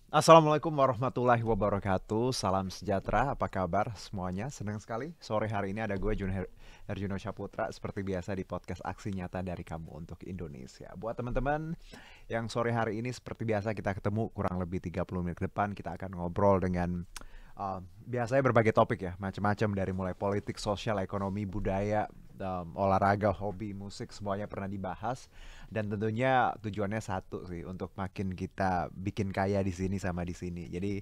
Assalamualaikum warahmatullahi wabarakatuh. Salam sejahtera, apa kabar semuanya? Senang sekali sore hari ini ada gue Herjuno Saputra seperti biasa di podcast Aksi Nyata dari Kamu untuk Indonesia. Buat teman-teman yang sore hari ini seperti biasa kita ketemu kurang lebih 30 menit ke depan kita akan ngobrol dengan biasanya berbagai topik ya, macam-macam dari mulai politik, sosial, ekonomi, budaya, olahraga, hobi, musik semuanya pernah dibahas dan tentunya tujuannya satu sih untuk makin kita bikin kaya di sini sama di sini. Jadi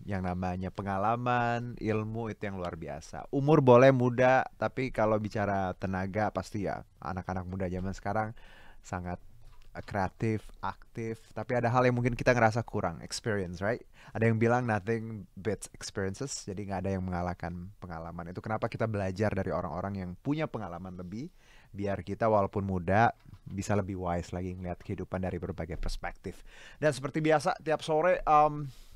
yang namanya pengalaman, ilmu itu yang luar biasa. Umur boleh muda, tapi kalau bicara tenaga pasti ya anak-anak muda zaman sekarang sangat kreatif, aktif, tapi ada hal yang mungkin kita ngerasa kurang, experience, right? Ada yang bilang nothing beats experiences, jadi nggak ada yang mengalahkan pengalaman. Itu kenapa kita belajar dari orang-orang yang punya pengalaman lebih, biar kita walaupun muda bisa lebih wise lagi ngeliat kehidupan dari berbagai perspektif. Dan seperti biasa, tiap sore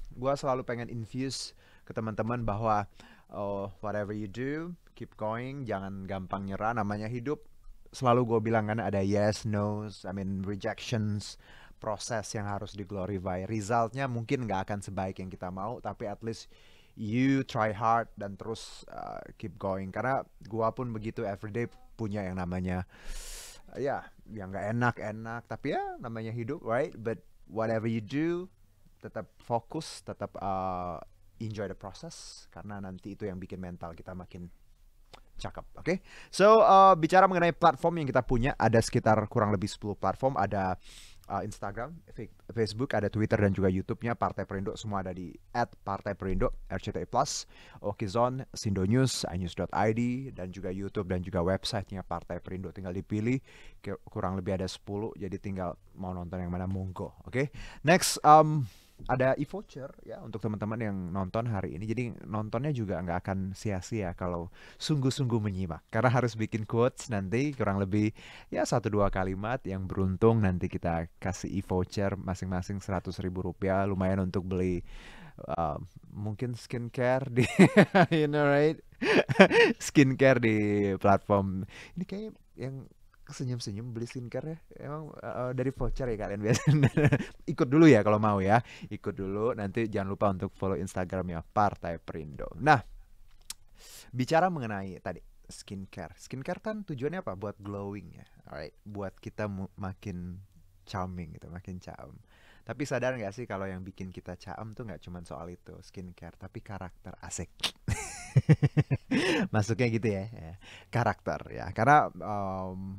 gue selalu pengen infuse ke teman-teman bahwa whatever you do, keep going, jangan gampang nyerah, namanya hidup selalu gue bilang kan ada yes, no's, I mean rejections, proses yang harus diglorify. Resultnya mungkin nggak akan sebaik yang kita mau, tapi at least you try hard dan terus keep going. Karena gue pun begitu everyday punya yang namanya ya yang nggak enak-enak, tapi ya namanya hidup, right? But whatever you do, tetap fokus, tetap enjoy the process karena nanti itu yang bikin mental kita makin cakep, oke? Okay? So, bicara mengenai platform yang kita punya, ada sekitar kurang lebih 10 platform, ada Instagram, Facebook, ada Twitter dan juga YouTube-nya Partai Perindo, semua ada di @partaiperindo, RCTI Plus, Okizon, Sindo News, inews.id, dan juga YouTube dan juga websitenya Partai Perindo. Tinggal dipilih, kurang lebih ada 10, jadi tinggal mau nonton yang mana monggo, oke? Okay? Next, ada e-voucher ya untuk teman-teman yang nonton hari ini. Jadi nontonnya juga nggak akan sia-sia kalau sungguh-sungguh menyimak. Karena harus bikin quotes nanti kurang lebih ya 1-2 kalimat yang beruntung nanti kita kasih e-voucher masing-masing 100.000 rupiah. Lumayan untuk beli mungkin skincare di you know right skincare di platform ini kayak yang senyum-senyum beli skincare ya emang dari voucher ya kalian biasanya ikut dulu ya kalau mau ya ikut dulu nanti jangan lupa untuk follow Instagramnya Partai Perindo. Nah, bicara mengenai tadi skincare kan tujuannya apa buat glowing ya, alright, buat kita makin charming gitu, makin caem. Tapi sadar nggak sih kalau yang bikin kita caem tuh nggak cuma soal itu skincare, tapi karakter asik. Masuknya gitu ya, ya. Karakter ya. Karena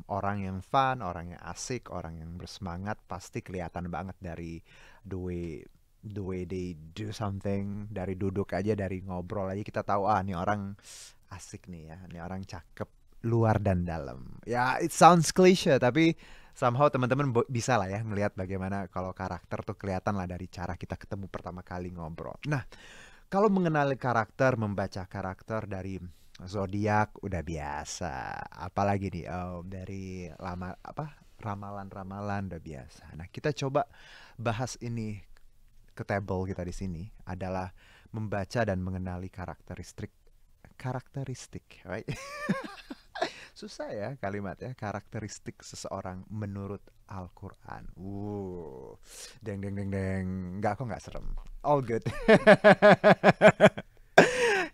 orang yang fun, orang yang asik, orang yang bersemangat pasti kelihatan banget dari the way the way they do something, dari duduk aja, dari ngobrol aja kita tahu nih orang asik nih ya, nih orang cakep luar dan dalam. Ya, it sounds cliche tapi somehow teman-teman bisa lah ya ngelihat bagaimana kalau karakter tuh kelihatan lah dari cara kita ketemu pertama kali ngobrol. Nah, kalau mengenali karakter, membaca karakter dari zodiak udah biasa. Apalagi nih dari ramalan-ramalan udah biasa. Nah, kita coba bahas ini ke table kita di sini adalah membaca dan mengenali karakteristik, right? Susah ya kalimat ya, karakteristik seseorang menurut Al-Quran. Deng deng deng deng. Enggak kok nggak serem. All good.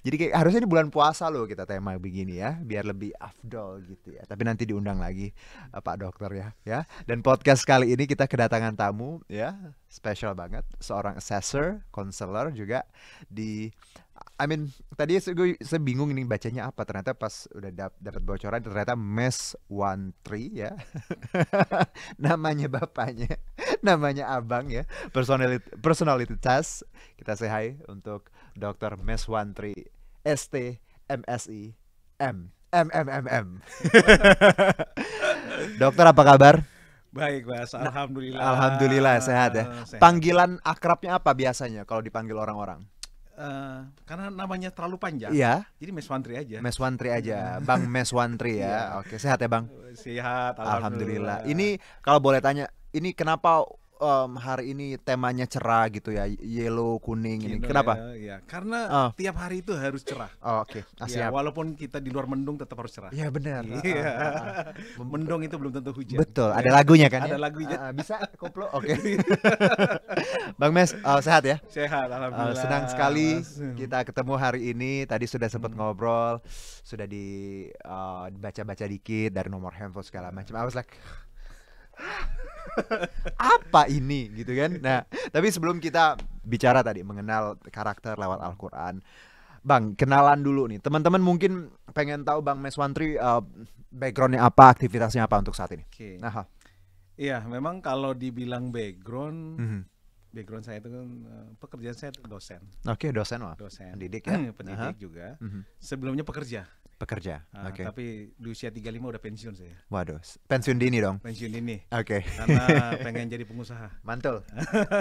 Jadi kayak harusnya di bulan puasa loh kita tema begini ya, biar lebih afdol gitu ya. Tapi nanti diundang lagi Pak Dokter ya. Dan podcast kali ini kita kedatangan tamu ya, spesial banget, seorang assessor, counselor juga di tadi saya bingung ini bacanya apa. Ternyata pas udah dapat bocoran ternyata Mes Wantri ya. Namanya bapaknya, namanya abang ya. Personality test. Kita say hi untuk Dr. Meswantri ST MSI M. Dokter apa kabar? Baik, Mas. Nah, Alhamdulillah. alhamdulillah sehat ya. Sehat. Panggilan akrabnya apa biasanya kalau dipanggil orang-orang? Karena namanya terlalu panjang, Iya, jadi Meswantri aja. Meswantri aja. Bang Meswantri Iya. ya. Oke, sehat ya, Bang? Sehat, Alhamdulillah. alhamdulillah. Ini kalau boleh tanya, ini kenapa hari ini temanya cerah gitu ya, yellow, kuning ini. Gitu Kenapa? ya, karena Oh, tiap hari itu harus cerah. oke. Ya, Siap. walaupun kita di luar mendung tetap harus cerah. Ya benar. Iya. Mendung itu belum tentu hujan. Betul, ada Ya, lagunya kan ya? ada lagunya. Bisa koplo, oke. Bang Mes, sehat ya? Sehat, alhamdulillah. Senang sekali Mas. kita ketemu hari ini. Tadi sudah sempat ngobrol, sudah dibaca-baca dikit dari nomor handphone segala macam. I was like, apa ini gitu kan? Nah, tapi sebelum kita bicara tadi mengenal karakter lewat Al-Quran, Bang, kenalan dulu nih. Teman-teman mungkin pengen tahu Bang Meswantri backgroundnya apa, aktivitasnya apa untuk saat ini. Oke. Nah, Iya, memang kalau dibilang background, mhm. background saya itu kan pekerjaan saya itu dosen. Oke, dosen wah. Dosen. Pendidik ya? Pendidik Aha. juga. Mhm. Sebelumnya pekerja. Pekerja. Ah, Oke. Tapi di usia 35 udah pensiun saya. Waduh, pensiun dini dong. Pensiun ini Oke. karena pengen jadi pengusaha. Mantul.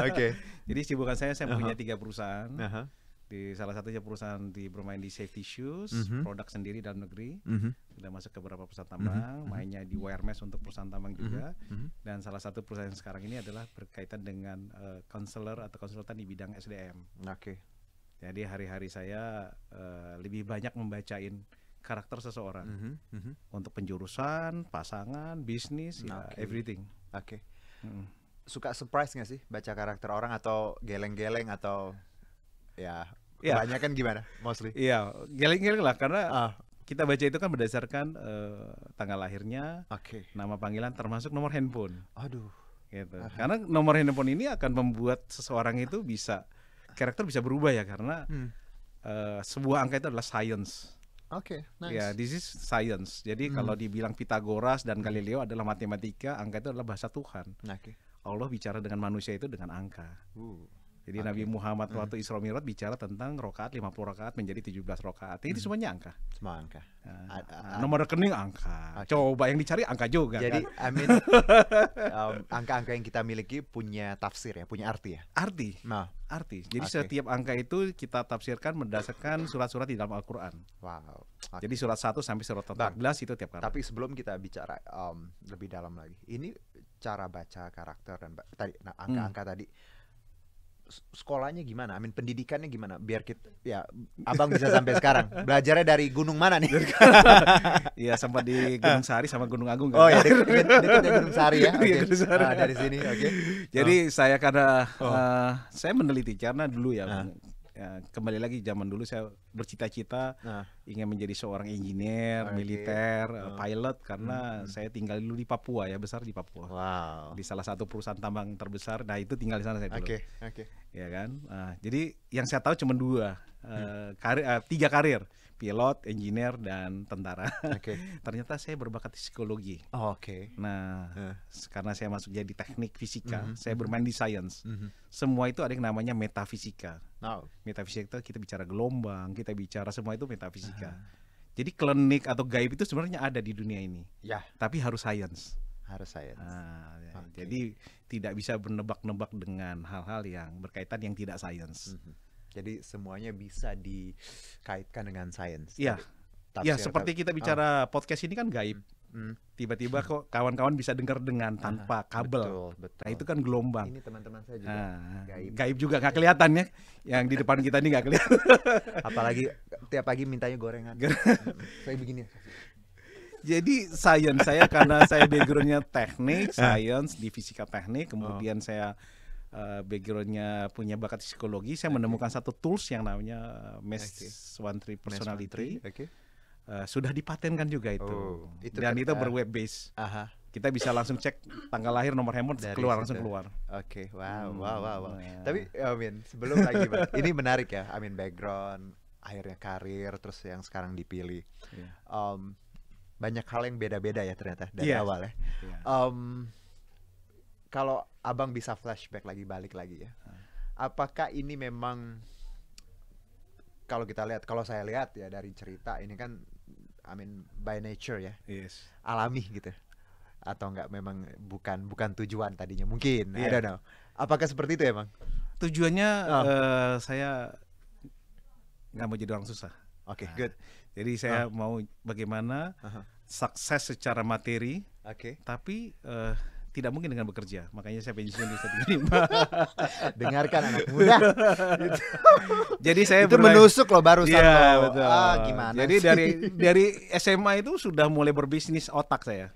Oke. Jadi sibukan saya punya Aha. 3 perusahaan. Aha. Di salah satunya perusahaan bermain di safety shoes, Mhm. produk sendiri dalam negeri. Mhm. Sudah masuk ke beberapa perusahaan tambang, mainnya di wireless untuk perusahaan tambang juga. Mhm. Dan salah satu perusahaan sekarang ini adalah berkaitan dengan konselor atau konsultan di bidang SDM. Oke. Jadi hari-hari saya lebih banyak membacain karakter seseorang Mhm. Mhm. untuk penjurusan, pasangan, bisnis, ya Oke. everything. Oke. Mm. Suka surprise nggak sih baca karakter orang atau geleng-geleng atau ya Ya. kebanyakan gimana mostly? Iya, geleng-geleng lah karena Ah, kita baca itu kan berdasarkan tanggal lahirnya, oke. nama panggilan termasuk nomor handphone Aduh. gitu. Aha. Karena nomor handphone ini akan membuat seseorang itu karakter bisa berubah ya karena sebuah angka itu adalah science. Oke, nice. Ya, this is science. Jadi kalau dibilang Pitagoras dan Galileo adalah matematika, angka itu adalah bahasa Tuhan. Oke. Allah bicara dengan manusia itu dengan angka. Jadi Nabi Muhammad waktu Isra Mi'raj bicara tentang rokaat 50 rokaat menjadi 17 rokaat. Ini semuanya angka. Semua angka. Nomor rekening angka. Oke. Coba yang dicari angka juga Jadi, kan. I mean, angka-angka yang kita miliki punya tafsir ya, punya arti ya. Arti. Nah, Jadi Oke. setiap angka itu kita tafsirkan berdasarkan surat-surat di dalam Al-Qur'an. wow. Oke. Jadi surat 1 sampai surat 14 itu tiap kali. Tapi sebelum kita bicara lebih dalam lagi, ini cara baca karakter dan tadi, nah angka-angka tadi, sekolahnya gimana? I mean, pendidikannya gimana? Biar kita, ya, abang bisa sampai sekarang. Belajarnya dari gunung mana nih? Iya, sempat di Gunung Sahari sama Gunung Agung kan. Oh ya, dekat Gunung Sari ya. Iya, Oke. Gunung Sari. Dari sini, oke. Jadi saya karena Oh. saya meneliti karena dulu ya, Ah. ya, kembali lagi zaman dulu saya bercita-cita Nah, ingin menjadi seorang engineer, Oke. militer, Oh. pilot karena saya tinggal dulu di Papua ya, besar di Papua. wow. Di salah satu perusahaan tambang terbesar. Nah, itu tinggal di sana saya dulu. Oke, oke. Ya kan? Nah, jadi yang saya tahu cuma 3 karir, pilot, engineer dan tentara. Oke. Ternyata saya berbakat di psikologi. Oh, oke. Nah, Eh. karena saya masuk jadi teknik fisika, Mhm, saya bermain di science. Mhm. Semua itu ada yang namanya metafisika. Oh, Metafisika itu kita bicara gelombang, kita bicara semua itu metafisika. Jadi klinik atau gaib itu sebenarnya ada di dunia ini, ya, tapi harus science. harus saya. Nah, Oke. jadi tidak bisa menebak-nebak dengan hal-hal yang berkaitan yang tidak science. Mhm. Jadi semuanya bisa dikaitkan dengan sains. Iya. Tadi Ya, tafsir, seperti kita bicara podcast ini kan gaib. Hmm. Tiba-tiba kok kawan-kawan bisa dengar dengan tanpa kabel. Betul, betul. Nah, itu kan gelombang. Ini teman-teman saya juga Nah, gaib. gaib juga nggak kelihatan ya. Yang di depan kita ini nggak kelihatan. Apalagi tiap pagi mintanya gorengan. Saya begini. Jadi science saya karena saya backgroundnya teknik, science di fisika teknik, kemudian saya backgroundnya punya bakat psikologi, saya menemukan satu tools yang namanya Meswantri Personality. Oke. Sudah dipatenkan juga itu. Oh, itu Dan kan, itu berweb base. Aha. Kita bisa langsung cek tanggal lahir, nomor handphone, Dari keluar situ. langsung keluar. Oke, wow, wow, wow, wow. Nah. Tapi, Amin, sebelum lagi, Bang, ini menarik ya. Amin, background, akhirnya karir, terus yang sekarang dipilih. Iya. Banyak hal yang beda-beda ya ternyata dari Iya. awal ya. Iya. Kalau abang bisa flashback lagi, balik lagi ya. Apakah ini memang, kalau kita lihat, kalau saya lihat ya dari cerita ini kan, I mean by nature ya, Yes. alami gitu, atau enggak memang bukan tujuan tadinya mungkin, I Iya. don't know. Apakah seperti itu ya, Bang? Tujuannya Oh. saya nggak mau jadi orang susah. Oke, Nah, good. Jadi saya mau bagaimana Aha. sukses secara materi, Oke. tapi tidak mungkin dengan bekerja. Makanya saya pensiun di 135. Dengarkan anak muda. Jadi saya Itu menusuk loh barusan Iya, loh. betul. Gimana Jadi sih? dari SMA itu sudah mulai berbisnis otak saya.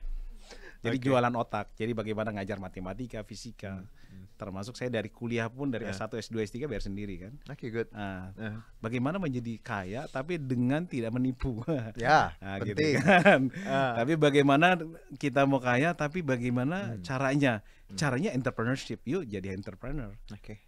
Jadi Oke. jualan otak. Jadi bagaimana ngajar matematika, fisika. Termasuk saya dari kuliah pun dari S1, S2, S3 bayar sendiri kan. Oke, good. Nah, Eh. bagaimana menjadi kaya tapi dengan tidak menipu. Ya, Nah, gitu penting. kan. Ah. Tapi bagaimana kita mau kaya tapi bagaimana caranya? Caranya entrepreneurship. Yuk jadi entrepreneur. Oke.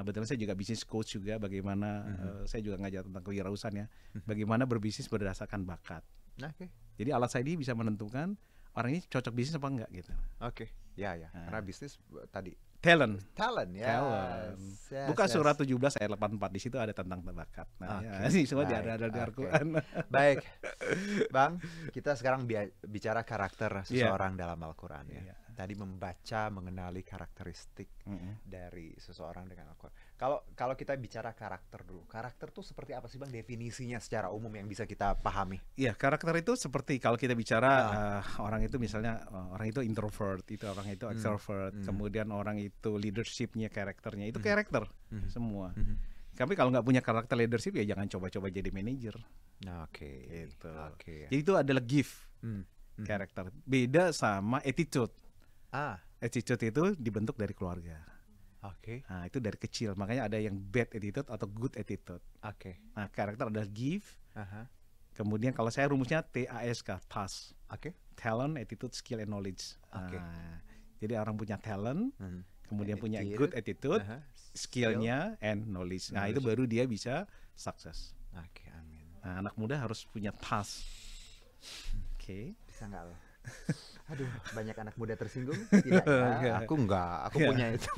Betul, saya juga bisnis coach juga. Bagaimana saya juga ngajar tentang kewirausahaan ya. Bagaimana berbisnis berdasarkan bakat. Oke. Jadi alat saya ini bisa menentukan orang ini cocok bisnis apa enggak gitu. Oke. Ya, ya. Karena bisnis tadi Talent. talent ya. Talent. Yes, Buka yes. surat 17 ayat 84 di situ ada tentang bakat. Nah, Oke, ini semua baik, ada di oke. Al-Qur'an. Baik, Bang, kita sekarang bicara karakter Iya. seseorang dalam Al-Quran ya. Iya. Tadi membaca, mengenali karakteristik Mm-mm. dari seseorang dengan Al-Quran. Kalau kita bicara karakter dulu, karakter tuh seperti apa sih Bang definisinya secara umum yang bisa kita pahami? Iya, karakter itu seperti kalau kita bicara orang itu misalnya orang itu introvert, itu orang itu extrovert, kemudian orang itu leadershipnya, karakternya itu karakter semua. Tapi kalau nggak punya karakter leadership ya jangan coba-coba jadi manajer. Nah, oke. Gitu. Oke. Jadi itu adalah gift Hmm. karakter. Beda sama attitude. Ah, Attitude itu dibentuk dari keluarga. oke. Nah, itu dari kecil. Makanya ada yang bad attitude atau good attitude. Oke. Nah, karakter adalah gift. Aha. Kemudian kalau saya rumusnya TASK, task. Oke. Talent, attitude, skill, and knowledge. Oke. Nah, jadi orang punya talent, Hmm. kemudian punya Attitude. good attitude, Aha. skillnya, and knowledge. Nah, itu baru dia bisa sukses. Oke, amin. Nah, anak muda harus punya task. Oke. Bisa nggak lo? Aduh, banyak anak muda tersinggung? Tidak ya? Aku enggak, aku punya itu.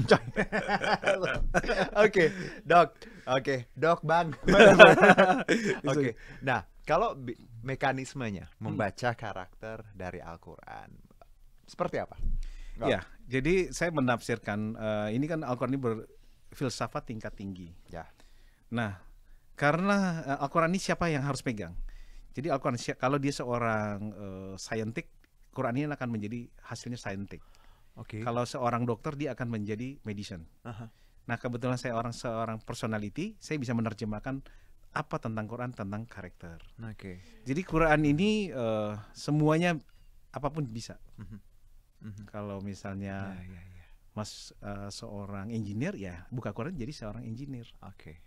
Oke, Dok. Oke, Dok Bang. Oke. Nah, kalau mekanismenya membaca karakter dari Al-Quran, seperti apa? Ya, jadi saya menafsirkan ini kan Al-Quran ini berfilsafat tingkat tinggi. Ya. Nah, karena Al-Quran ini siapa yang harus pegang? Jadi Al-Quran kalau dia seorang scientist, Quran ini akan menjadi hasilnya scientist. Oke. Kalau seorang dokter dia akan menjadi medicine. Aha. Nah, kebetulan saya seorang personality, saya bisa menerjemahkan apa tentang Quran, tentang karakter. Oke. Jadi Quran ini semuanya apapun bisa. Kalau misalnya Ya. Mas seorang engineer ya buka Quran jadi seorang engineer. Oke.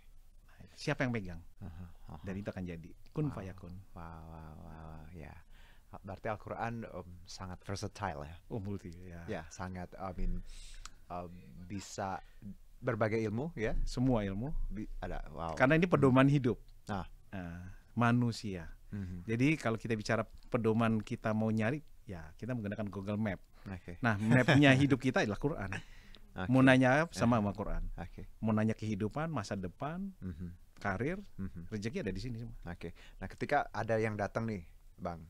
Siapa yang pegang? Aha. Dan itu akan jadi kun fayakun. Wow, ya. Berarti Al-Quran sangat versatile ya. Oh, multi ya. Ya, sangat, bisa berbagai ilmu ya. Semua ilmu. Ada, wow. Karena ini pedoman hidup. Nah. Manusia. Mhm. Jadi kalau kita bicara pedoman kita mau nyari, ya kita menggunakan Google Map. Oke. Nah, mapnya hidup kita adalah Quran. Oke. Mau nanya sama Quran. Oke. Mau nanya kehidupan, masa depan, Mhm. karir, Mhm. rezeki ada di sini semua. Oke. Nah, ketika ada yang datang nih, Bang,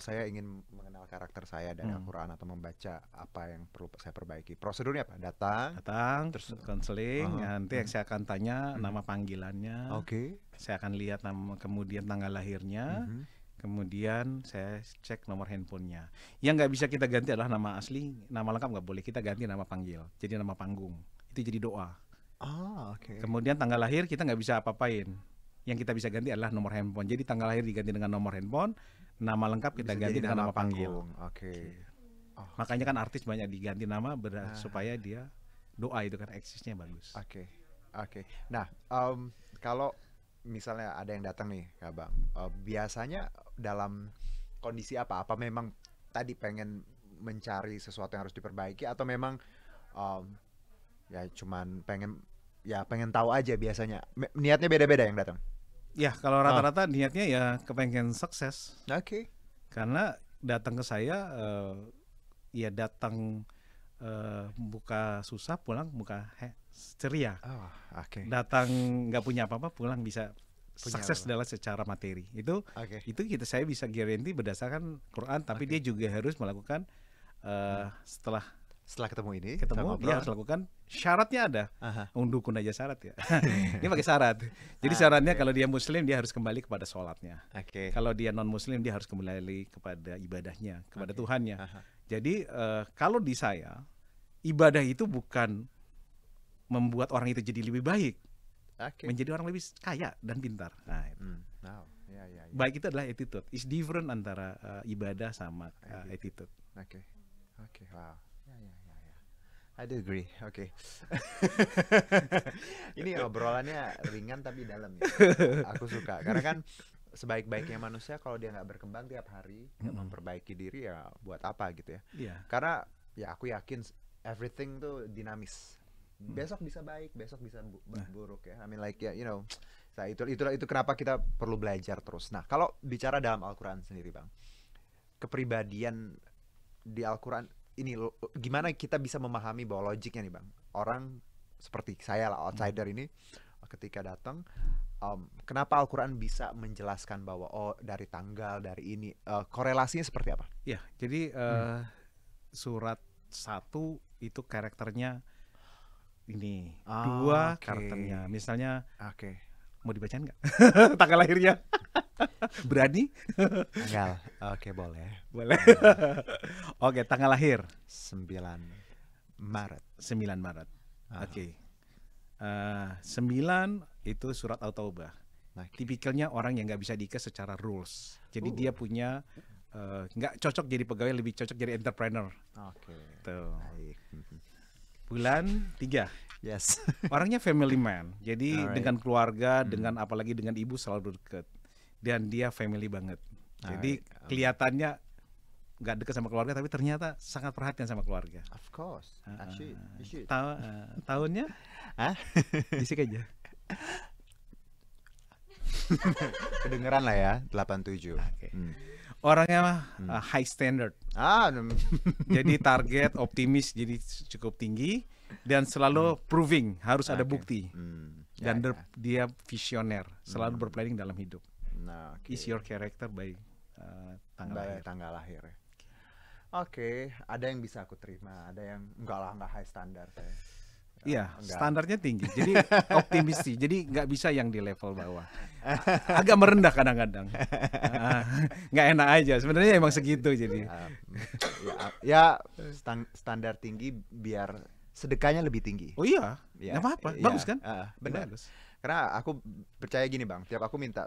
saya ingin mengenal karakter saya dari Al-Quran atau membaca apa yang perlu saya perbaiki. Prosedurnya apa? Datang, terus konseling, nanti saya akan tanya nama panggilannya. Oke. Saya akan lihat kemudian tanggal lahirnya. Kemudian saya cek nomor handphonenya. Yang nggak bisa kita ganti adalah nama asli, nama lengkap nggak boleh. Kita ganti nama panggil, jadi nama panggung. Itu jadi doa. Oke. Kemudian tanggal lahir kita nggak bisa apa-apain. Yang kita bisa ganti adalah nomor handphone. Jadi tanggal lahir diganti dengan nomor handphone, nama lengkap kita Bisa ganti jadi dengan nama panggil. panggung. Oke. Makanya kan artis banyak diganti nama supaya dia doa itu kan eksisnya bagus. Oke. Nah, kalau misalnya ada yang datang nih, Kak Bang, biasanya dalam kondisi apa? Apa memang tadi pengen mencari sesuatu yang harus diperbaiki atau memang ya cuman pengen tahu aja biasanya. Niatnya beda-beda yang datang. Ya kalau rata-rata niatnya ya kepengen sukses. Oke. Karena datang ke saya ya datang buka susah, pulang buka ceria. Oh, oke. Datang nggak punya apa-apa, pulang bisa Punya sukses apa-apa. dalam secara materi. Itu Oke. saya bisa guarantee berdasarkan Quran, tapi dia juga harus melakukan setelah Setelah ketemu ini, ketemu dia harus lakukan syaratnya ada. Aha. Dukun aja syarat ya. Ini pakai syarat. Jadi syaratnya kalau dia muslim dia harus kembali kepada sholatnya. Oke. Kalau dia non muslim dia harus kembali kepada ibadahnya, kepada Tuhannya. Aha. Jadi kalau di saya ibadah itu bukan membuat orang itu jadi lebih baik, Oke. menjadi orang lebih kaya dan pintar. Nah, itu. Wow. Ya. Baik itu adalah attitude. It's different antara ibadah sama attitude. Oke. Wow. Ya. I do agree. Oke. Ini obrolannya ringan tapi dalam ya. Aku suka karena kan sebaik-baiknya manusia kalau dia nggak berkembang tiap hari, nggak memperbaiki diri ya buat apa gitu ya. Iya. Karena ya aku yakin everything tuh dinamis. Besok bisa baik, besok bisa buruk ya. I mean like ya, you know. Nah, itu kenapa kita perlu belajar terus. Nah, kalau bicara dalam Al-Qur'an sendiri, Bang. Kepribadian di Al-Qur'an ini gimana kita bisa memahami bahwa logiknya nih, Bang. Orang seperti saya lah, outsider ini ketika datang kenapa Al-Qur'an bisa menjelaskan bahwa dari tanggal, dari ini korelasinya seperti apa? Ya, jadi surat 1 itu karakternya ini, 2 karakternya. Misalnya mau dibacain nggak? Tanggal lahirnya. Berani? Tanggal. Oke, boleh. Oke, tanggal lahir 9 Maret. 9 Maret. Oke. 9 itu surat At-Taubah. Tipikalnya orang yang nggak bisa diikat secara rules. Jadi dia punya nggak cocok jadi pegawai, lebih cocok jadi entrepreneur. Oke. Tuh. Baik. Bulan 3. Yes. Orangnya family man. Jadi dengan keluarga, dengan apalagi dengan ibu selalu dekat. Dan dia family banget. Jadi kelihatannya nggak dekat sama keluarga, tapi ternyata sangat perhatian sama keluarga. Of course. Tahunnya? Bisik aja. Kedengeran lah ya, 87. Okay. Orangnya high standard. Jadi target optimis, jadi cukup tinggi dan selalu proving, harus ada bukti. Dan dia visioner, selalu berplanning dalam hidup. Is your character by tanggal lahir. Oke, ada yang bisa aku terima, ada yang enggak high standar saya. Iya, standarnya tinggi. Jadi optimis sih. Jadi nggak bisa yang di level bawah. Agak merendah kadang-kadang. Nggak enak aja. Sebenarnya emang segitu jadi. Standar tinggi biar sedekahnya lebih tinggi. Oh iya, nggak apa-apa. Bagus kan? Benar. Bagus. Karena aku percaya gini, Bang. Tiap aku minta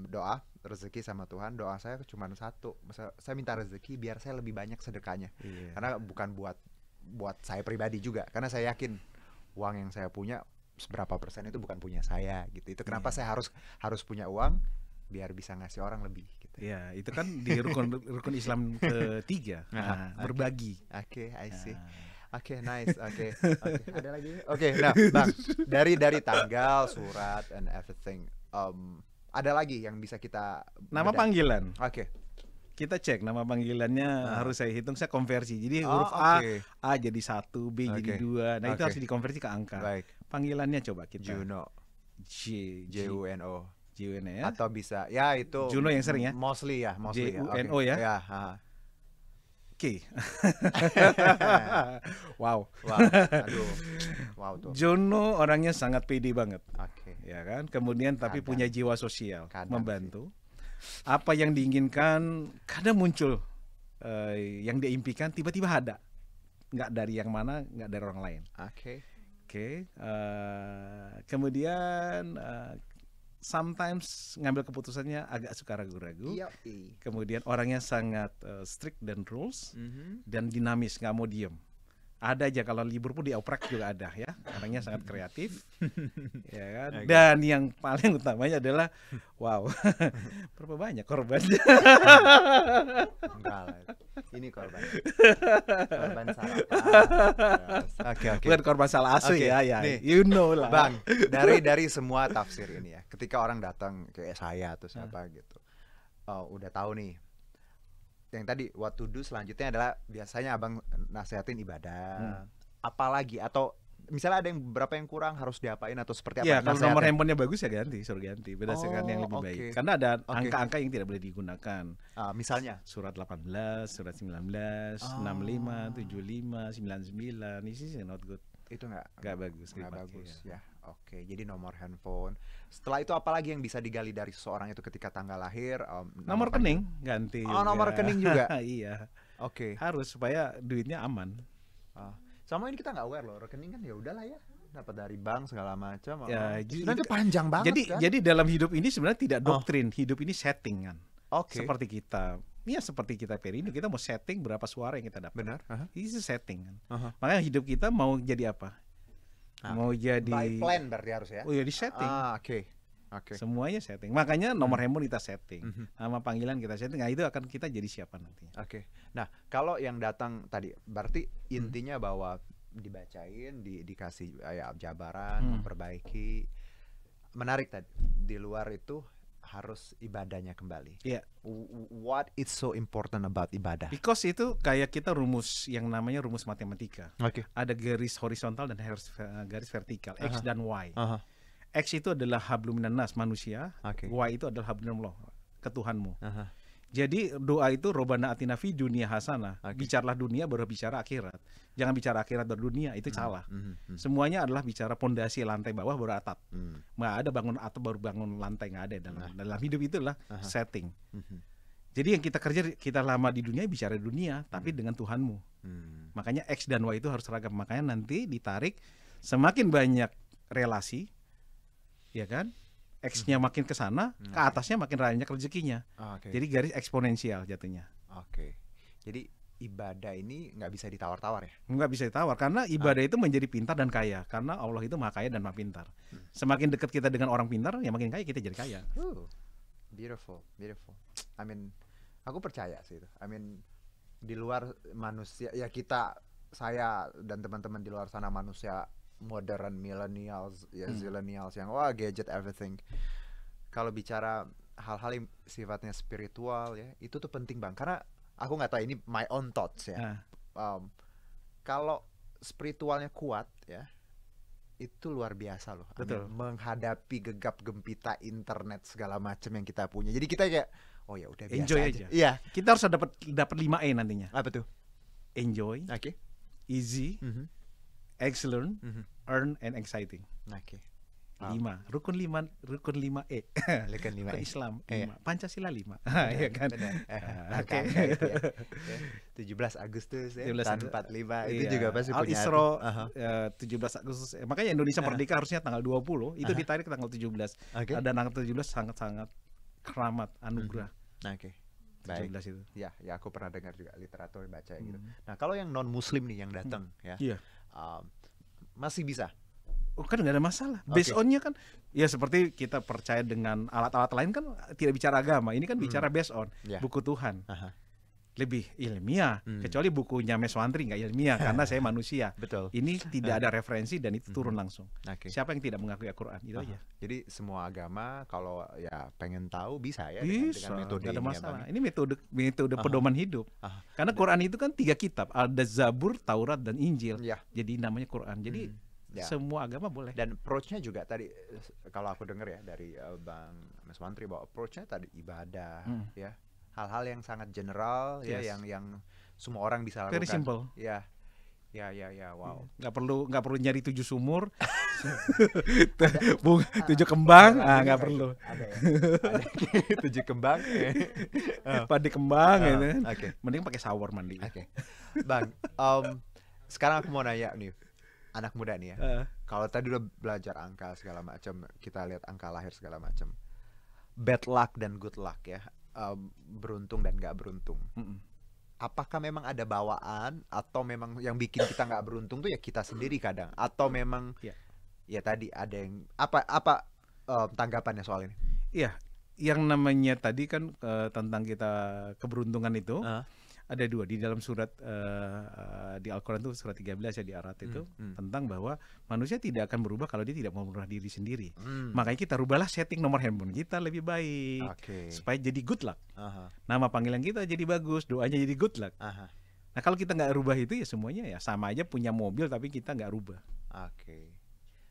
doa rezeki sama Tuhan, doa saya cuma satu. Saya minta rezeki biar saya lebih banyak sedekahnya. Karena bukan buat saya pribadi juga. Karena saya yakin uang yang saya punya seberapa persen itu bukan punya saya gitu. Itu kenapa saya harus punya uang biar bisa ngasih orang lebih gitu. Iya, itu kan di rukun Islam ketiga. Berbagi. Oke, I see. Oke, nice. Oke. Ada lagi? Oke, nah, Bang, dari tanggal, surat and everything. Ada lagi yang bisa kita nama panggilan. Oke. Kita cek nama panggilannya, harus saya hitung, saya konversi. Jadi huruf A jadi 1, B jadi 2. Nah, itu harus dikonversi ke angka. Baik. Panggilannya coba kita. Juno. Juno. Juno ya. Atau bisa ya itu Juno yang sering ya. Mostly ya. Juno ya. Ya. Oke. Wow. Aduh. Wow tuh. Juno orangnya sangat pede banget. Oke. Ya kan. Kemudian tapi punya jiwa sosial, membantu. Sih. Apa yang diinginkan kadang muncul, yang dia impikan tiba-tiba ada, nggak dari yang mana, nggak dari orang lain. Oke. Kemudian sometimes ngambil keputusannya agak suka ragu-ragu. Kemudian orangnya sangat strict dan rules, dan dinamis, nggak mau diem. Ada aja kalau libur pun dioprek juga ada ya. Orangnya sangat kreatif. Ya kan? Okay. Dan yang paling utamanya adalah wow. Berapa banyak korbannya? Enggak lah. Ini korban. Korban salah. Oke. Bukan korban salah asuh ya. Nih, you know lah. Bang, dari semua tafsir ini ya. Ketika orang datang kayak saya atau siapa gitu. Udah tahu nih. Yang tadi what to do selanjutnya adalah biasanya abang nasihatin ibadah, apalagi atau misalnya ada yang beberapa yang kurang harus diapain atau seperti apa? Ya kalau nomor handphonenya bagus ya suruh ganti berdasarkan yang lebih baik. Karena ada angka-angka yang tidak boleh digunakan. Misalnya surat 18, surat 19, 65, 75, 99, ini sih not good. Itu nggak bagus. Nggak bagus ya. Oke, jadi nomor handphone. Setelah itu apa lagi yang bisa digali dari seseorang itu ketika tanggal lahir? Nomor rekening ganti. Nomor rekening juga. Iya. Oke. Harus supaya duitnya aman. Sama ini kita nggak aware loh, rekening kan ya udahlah ya, dapat dari bank segala macam. Ya, Sebenarnya itu panjang banget kan. jadi dalam hidup ini sebenarnya tidak doktrin, hidup ini setting kan. Oke. Seperti kita, ya seperti kita Perindo, kita mau setting berapa suara yang kita dapat. Benar. Itu setting kan. Makanya Makanya hidup kita mau jadi apa? Mau jadi by plan berarti harus ya. Oh ya di setting. Oke. Semuanya setting. Makanya nomor handphone kita setting, nama panggilan kita setting. Nah itu akan kita jadi siapa nantinya. Oke. Nah, kalau yang datang tadi berarti intinya bahwa dibacain, dikasih ya jabaran, memperbaiki. Menarik tadi. Di luar itu harus ibadahnya kembali. Iya. What is so important about ibadah? Because itu kayak kita rumus yang namanya rumus matematika. Oke. Ada garis horizontal dan garis vertikal, X dan Y. X itu adalah hablum minan nas, manusia. Y itu adalah hablum minallah, ketuhanmu. Jadi doa itu Robbana atina fid dunya hasanah. Bicaralah dunia baru bicara akhirat. Jangan bicara akhirat baru dunia, itu salah. Semuanya adalah bicara pondasi, lantai bawah baru atap. Nggak ada bangun atap baru bangun lantai, nggak ada dalam hidup itu adalah setting. Jadi yang kita kerja, kita lama di dunia bicara dunia, tapi dengan Tuhanmu. Makanya X dan Y itu harus seragam. Makanya nanti ditarik semakin banyak relasi, ya kan? X-nya makin ke sana, ke atasnya makin banyak rezekinya. Jadi garis eksponensial jatuhnya. Jadi ibadah ini nggak bisa ditawar-tawar ya? Nggak bisa ditawar, karena ibadah itu menjadi pintar dan kaya. Karena Allah itu maha kaya dan maha pintar. Semakin dekat kita dengan orang pintar, ya makin kaya kita jadi kaya. Beautiful. I mean, aku percaya sih itu. I mean, di luar manusia, ya saya dan teman-teman di luar sana manusia modern, millennials, zillennials yang wah gadget everything. Kalau bicara hal-hal yang sifatnya spiritual ya, itu tuh penting bang. Karena aku nggak tahu, ini my own thoughts ya. Kalau spiritualnya kuat ya, itu luar biasa loh. Betul. Menghadapi gegap gempita internet segala macam yang kita punya. Jadi kita kayak oh ya udah biasa enjoy aja. Iya. Kita harus dapat 5E nantinya. Apa tuh? Enjoy. Easy. Excellent, earn, and exciting. 5, rukun 5E. Rukun 5E. Islam 5, Pancasila 5. Ya kan. 17 Agustus ya, tahun 45 itu juga pasti Al punya Isra 17 Agustus. Makanya Indonesia merdeka harusnya tanggal 20, itu ditarik ke tanggal 17. Dan tanggal 17 sangat-sangat keramat, anugerah. Baik. 17 itu. Ya aku pernah dengar juga literatur baca gitu. Nah, kalau yang non muslim nih yang datang ya. Masih bisa. Kan nggak ada masalah. Based on-nya kan ya seperti kita percaya dengan alat-alat lain kan tidak bicara agama. Ini kan bicara based on buku Tuhan. Lebih ilmiah. Kecuali bukunya Meswantri nggak ilmiah karena saya manusia. Betul. Ini tidak ada referensi dan itu turun langsung. Siapa yang tidak mengakui Al-Quran itu aja. Jadi semua agama kalau ya pengen tahu bisa ya bisa, dengan metode nggak ada ini masalah. ya, Ini metode pedoman hidup. Karena Quran itu kan 3 kitab, ada Zabur, Taurat, dan Injil. Jadi namanya Quran. Jadi semua agama boleh. Dan approach-nya juga tadi kalau aku dengar ya dari Bang Meswantri bahwa approach-nya tadi ibadah ya. Hal-hal yang sangat general ya yang semua orang bisa lakukan. Very simple. Ya, wow. Nggak perlu nyari 7 sumur, 7 kembang, nggak perlu. Ada ya. 7 kembang. Padi kembang gitu kan. Mending pakai shower mandi. Bang, sekarang aku mau nanya nih, anak muda nih ya. Kalau tadi udah belajar angka segala macam, kita lihat angka lahir segala macam. Bad luck dan good luck ya. Beruntung dan nggak beruntung. Apakah memang ada bawaan atau memang yang bikin kita nggak beruntung tuh ya kita sendiri kadang, atau memang ya tadi ada yang apa tanggapannya soal ini? Iya, yang namanya tadi kan tentang kita keberuntungan itu ada 2 di dalam surat di Al-Quran itu surat 13 ya di Arat itu tentang bahwa manusia tidak akan berubah kalau dia tidak mau merubah diri sendiri. Makanya kita rubahlah setting nomor handphone kita lebih baik supaya jadi good luck. Nama panggilan kita jadi bagus, doanya jadi good luck. Nah kalau kita nggak rubah itu ya semuanya ya sama aja punya mobil tapi kita nggak rubah.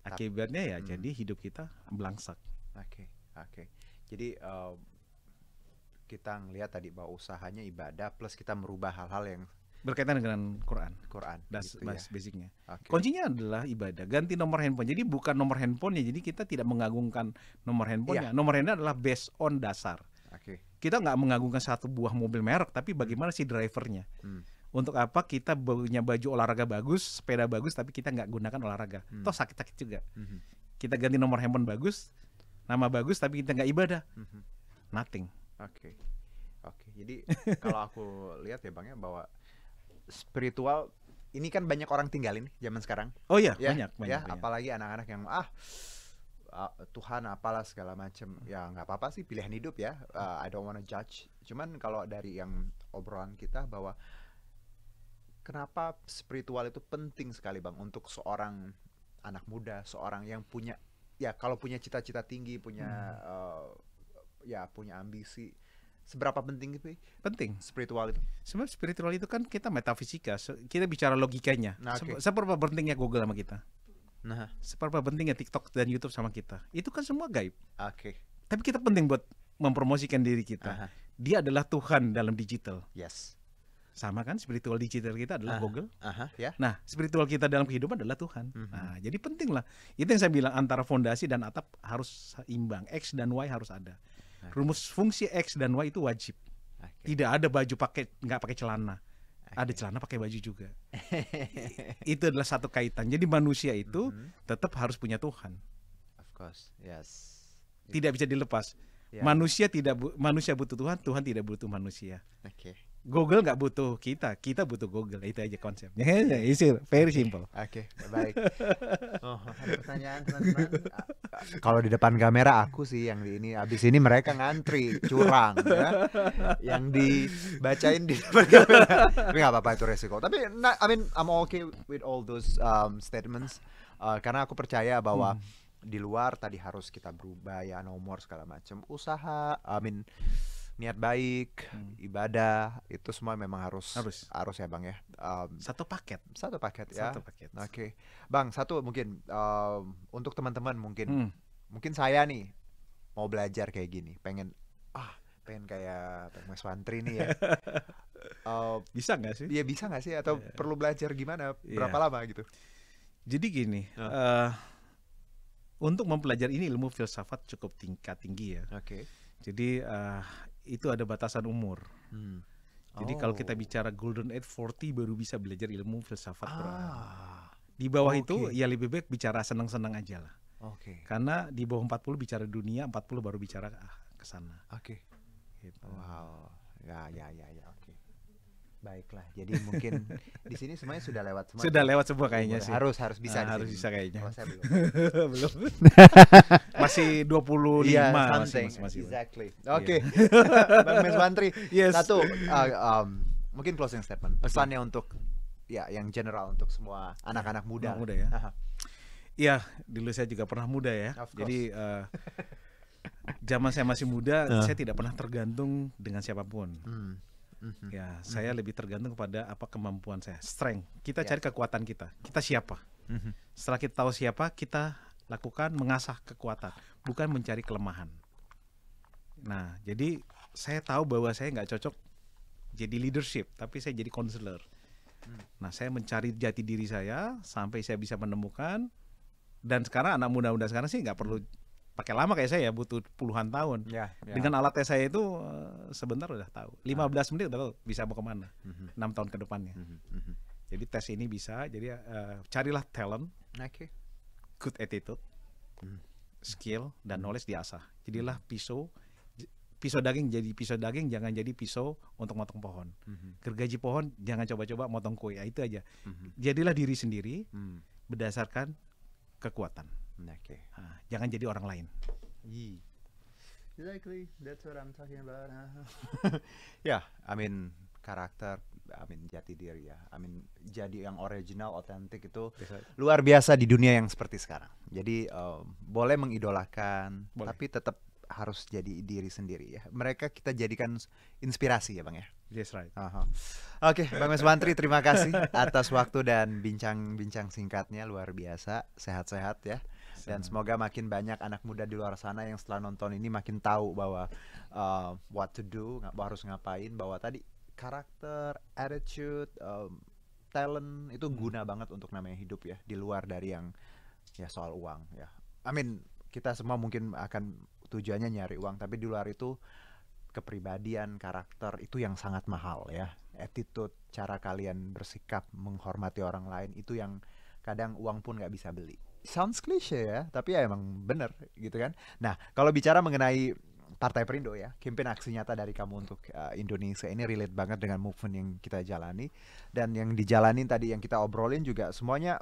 Akibatnya ya jadi hidup kita belangsak. Jadi kita ngelihat tadi bahwa usahanya ibadah plus kita merubah hal-hal yang berkaitan dengan Quran. Gitu ya. Basicnya. Kuncinya adalah ibadah. Ganti nomor handphone. Jadi bukan nomor handphonenya. Jadi kita tidak mengagungkan nomor handphonenya. Nomor handphone adalah based on dasar. Kita nggak mengagungkan satu buah mobil merek, tapi bagaimana si drivernya. Untuk apa kita punya baju olahraga bagus, sepeda bagus, tapi kita nggak gunakan olahraga? Toh sakit-sakit juga. Kita ganti nomor handphone bagus, nama bagus, tapi kita nggak ibadah. Nothing. Oke. Jadi kalau aku lihat ya Bang ya, bahwa spiritual ini kan banyak orang tinggalin zaman sekarang. Oh iya, Ya, banyak. apalagi anak-anak yang Tuhan apalah segala macam. Ya nggak apa-apa sih, pilihan hidup ya. I don't wanna judge. Cuman kalau dari yang obrolan kita, bahwa kenapa spiritual itu penting sekali Bang untuk seorang anak muda, seorang yang punya, ya kalau punya cita-cita tinggi, punya punya ambisi, seberapa penting itu Penting. spiritual itu? Sebenarnya spiritual itu kan kita metafisika, kita bicara logikanya. Nah, oke. Seberapa pentingnya Google sama kita? Nah, Seberapa pentingnya TikTok dan YouTube sama kita? Itu kan semua gaib. oke. Tapi kita penting buat mempromosikan diri kita. Aha. Dia adalah Tuhan dalam digital. Yes. Sama kan, spiritual digital kita adalah Google. Ya. Nah, spiritual kita dalam kehidupan adalah Tuhan. Nah, jadi penting lah. Itu yang saya bilang, antara fondasi dan atap harus seimbang. X dan Y harus ada. Rumus fungsi X dan Y itu wajib. Tidak ada baju nggak pakai celana. Ada celana pakai baju juga. Itu adalah satu kaitan. Jadi manusia itu tetap harus punya Tuhan. Of course. Yes. Tidak bisa dilepas. Ya. Manusia butuh Tuhan, Tuhan tidak butuh manusia. Oke. Google nggak butuh kita butuh Google. Itu aja konsepnya. It's very simple. Oke, baik. Oh, ada pertanyaan teman-teman? Kalau di depan kamera aku sih yang di ini, abis ini mereka ngantri curang ya, yang dibacain di depan kamera. Tapi nggak apa-apa, itu resiko. Tapi I mean I'm okay with all those statements, karena aku percaya bahwa di luar tadi harus kita berubah ya, nomor segala macam, usaha, I mean niat baik, ibadah, itu semua memang harus ya Bang ya. Satu paket Ya. Satu paket. Oke. Bang, satu mungkin untuk teman-teman mungkin saya nih mau belajar kayak gini, pengen kayak Bang Mas Wantri nih ya. Bisa nggak sih? Iya, bisa nggak sih, atau perlu belajar gimana? Berapa lama gitu? Jadi gini, untuk mempelajari ini ilmu filsafat cukup tingkat tinggi ya. Oke. Jadi itu ada batasan umur. Jadi kalau kita bicara golden age 40 baru bisa belajar ilmu filsafat Quran. Di bawah itu ya lebih baik bicara senang-senang aja lah. Oke. Karena di bawah 40 bicara dunia, 40 baru bicara ke sana. Oke. Gitu. Wow. Ya, oke. Baiklah. Jadi mungkin di sini semuanya sudah lewat semua. Sudah lewat semua kayaknya sih. Harus bisa. Harus bisa kayaknya. Kalau saya belum. Belum. Masih 25 masih. Exactly. Oke. Bang Mas Wantri, satu mungkin closing statement. Pesannya untuk yang general untuk semua anak-anak muda. Ya. Iya, dulu saya juga pernah muda ya. Jadi zaman saya masih muda, saya tidak pernah tergantung dengan siapapun. Ya, saya lebih tergantung kepada apa kemampuan saya, strength. Kita cari kekuatan kita siapa. Setelah kita tahu siapa, kita lakukan mengasah kekuatan, bukan mencari kelemahan. Nah, jadi saya tahu bahwa saya nggak cocok jadi leadership, tapi saya jadi counselor. Nah, saya mencari jati diri saya sampai saya bisa menemukan. Dan sekarang anak muda-muda sekarang sih nggak perlu pakai lama kayak saya, butuh puluhan tahun. Dengan alat tes saya itu sebentar udah tahu. 15 menit udah tahu bisa mau kemana. 6 tahun ke depannya. Jadi tes ini bisa. Jadi carilah talent, good attitude, skill dan knowledge diasah. Jadilah pisau daging jadi pisau daging, jangan jadi pisau untuk motong pohon. Gergaji pohon jangan coba-coba motong kue. Itu aja. Jadilah diri sendiri berdasarkan kekuatan. Jangan jadi orang lain. Exactly, that's what I'm talking about. I mean karakter, jati diri ya. Jadi yang original, otentik itu luar biasa di dunia yang seperti sekarang. Jadi boleh mengidolakan, tapi tetap harus jadi diri sendiri ya. Mereka kita jadikan inspirasi ya Bang ya. That's right. Oke, Bang Mas Wantri, terima kasih atas waktu dan bincang-bincang singkatnya, luar biasa. Sehat-sehat ya. Dan semoga makin banyak anak muda di luar sana yang setelah nonton ini makin tahu bahwa what to do, harus ngapain, bahwa tadi karakter, attitude, talent itu guna banget untuk namanya hidup ya, di luar dari yang soal uang ya. Kita semua mungkin akan tujuannya nyari uang, tapi di luar itu kepribadian, karakter itu yang sangat mahal ya. attitude, cara kalian bersikap, menghormati orang lain, itu yang kadang uang pun nggak bisa beli. Sounds cliche ya, tapi ya emang bener gitu kan. Nah, kalau bicara mengenai Partai Perindo ya, campaign aksi nyata dari kamu untuk Indonesia ini relate banget dengan movement yang kita jalani, dan yang dijalanin tadi yang kita obrolin juga semuanya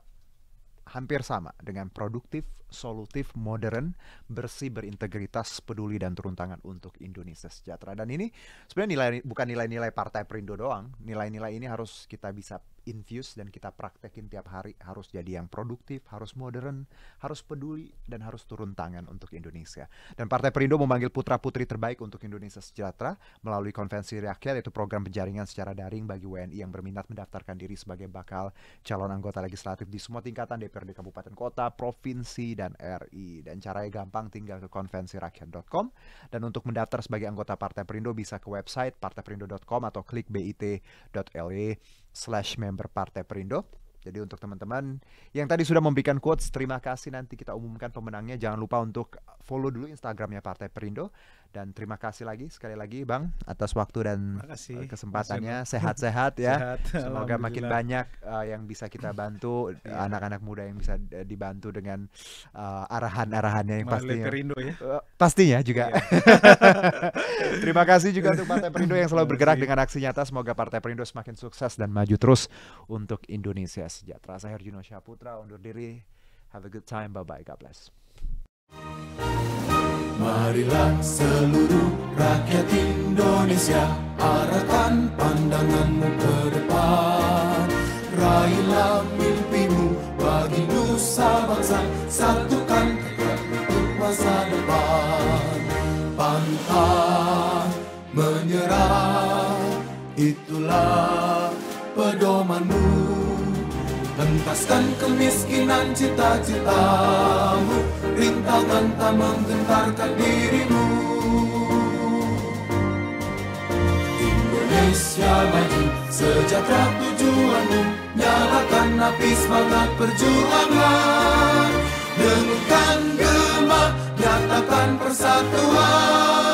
hampir sama dengan produktif, solutif, modern, bersih, berintegritas, peduli dan turun tangan untuk Indonesia sejahtera. Dan ini sebenarnya bukan nilai-nilai Partai Perindo doang. Nilai-nilai ini harus kita bisa infuse dan kita praktekin tiap hari. Harus jadi yang produktif, harus modern, harus peduli dan harus turun tangan untuk Indonesia. Dan Partai Perindo memanggil putra-putri terbaik untuk Indonesia sejahtera melalui konvensi rakyat, yaitu program penjaringan secara daring bagi WNI yang berminat mendaftarkan diri sebagai bakal calon anggota legislatif di semua tingkatan DPRD kabupaten kota, provinsi dan RI. Dan caranya gampang, tinggal ke konvensirakyat.com. Dan untuk mendaftar sebagai anggota Partai Perindo bisa ke website partaiperindo.com atau klik bit.ly/member Partai Perindo. Jadi untuk teman-teman yang tadi sudah memberikan quotes, terima kasih. Nanti kita umumkan pemenangnya. Jangan lupa untuk follow dulu Instagramnya Partai Perindo. Dan terima kasih lagi sekali lagi Bang atas waktu dan kesempatannya. Sehat-sehat ya. Sehat, semoga makin banyak yang bisa kita bantu, anak-anak muda yang bisa dibantu dengan arahan-arahannya yang pastinya. Perindo ya. Pastinya juga. Terima kasih juga untuk Partai Perindo yang selalu bergerak dengan aksi nyata. Semoga Partai Perindo semakin sukses dan maju terus untuk Indonesia sejahtera. Saya Herjuno Syaputra undur diri. Have a good time. Bye-bye. God bless. Marilah seluruh rakyat Indonesia, arahkan pandanganmu ke depan. Raihlah mimpimu bagi nusa bangsa, satukan tekad untuk masa depan. Pantang menyerah, itulah pedomanmu. Hentaskan kemiskinan cita-citamu, rintangan tak menggentarkan dirimu. Indonesia maju, sejahtera tujuanmu, nyalakan api semangat perjuangan. Dengunkan gema, nyatakan persatuan.